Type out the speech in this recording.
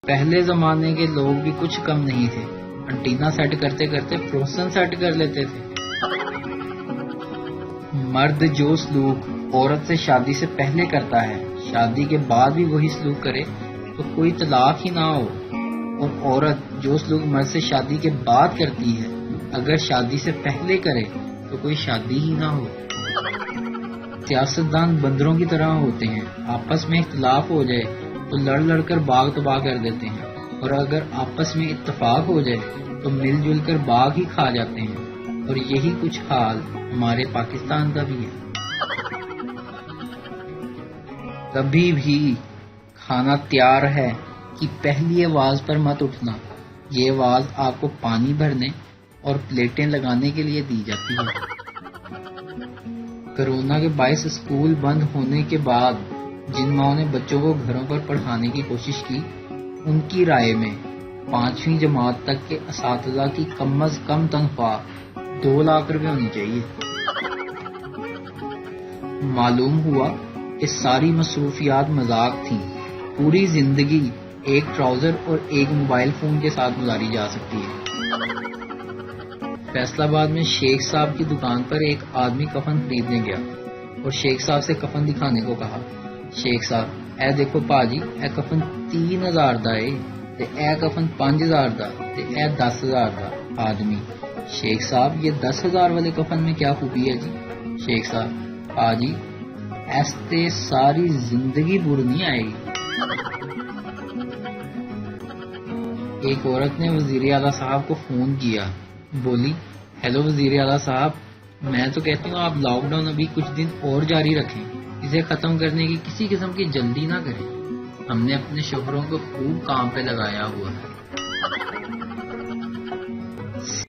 پہلے زمانے کے لوگ بھی کچھ کم نہیں تھے، انٹینا سیٹ کرتے کرتے فروسن سیٹ کر لیتے تھے۔ مرد جو سلوک عورت سے شادی سے پہلے کرتا ہے، شادی کے بعد بھی وہی سلوک کرے تو کوئی طلاق ہی نہ ہو، اور عورت جو سلوک مرد سے شادی کے بعد کرتی ہے، اگر شادی سے پہلے کرے تو کوئی شادی ہی نہ ہو۔ سیاستدان بندروں کی طرح ہوتے ہیں، آپس میں اختلاف ہو جائے تو لڑ لڑ کر باغ تباہ کر دیتے ہیں، اور اگر آپس میں اتفاق ہو جائے تو مل جل کر باغ ہی کھا جاتے ہیں، اور یہی کچھ حال ہمارے پاکستان کا بھی ہے۔ کبھی بھی کھانا تیار ہے کہ پہلی آواز پر مت اٹھنا، یہ آواز آپ کو پانی بھرنے اور پلیٹیں لگانے کے لیے دی جاتی ہے۔ کرونا کے باعث اسکول بند ہونے کے بعد جن ماؤں نے بچوں کو گھروں پر پڑھانے کی کوشش کی، ان کی رائے میں 5ویں جماعت تک کے اساتذہ کی کم از کم تنخواہ 2 لاکھ روپے ہونی چاہیے۔ معلوم ہوا کہ ساری مصروفیات مذاق تھیں، پوری زندگی ایک ٹراؤزر اور ایک موبائل فون کے ساتھ گزاری جا سکتی ہے۔ فیصل آباد میں شیخ صاحب کی دکان پر ایک آدمی کفن خریدنے گیا اور شیخ صاحب سے کفن دکھانے کو کہا۔ شیخ صاحب، اے دیکھو پاجی، اے کفن 3000 دا ہے تے اے کفن 5000 دا تے اے 10000 دا۔ آدمی: شیخ صاحب، یہ 10,000 والے کفن میں کیا خوبی ہے جی؟ شیخ صاحب: پاجی اس تے ساری زندگی بر نہیں آئے گی۔ ایک عورت نے وزیر اعلیٰ صاحب کو فون کیا، بولی: ہیلو وزیر اعلیٰ صاحب، میں تو کہتی ہوں آپ لاک ڈاؤن ابھی کچھ دن اور جاری رکھیں، اسے ختم کرنے کی کسی قسم کی جلدی نہ کریں، ہم نے اپنے شوہروں کو خوب کام پہ لگایا ہوا ہے۔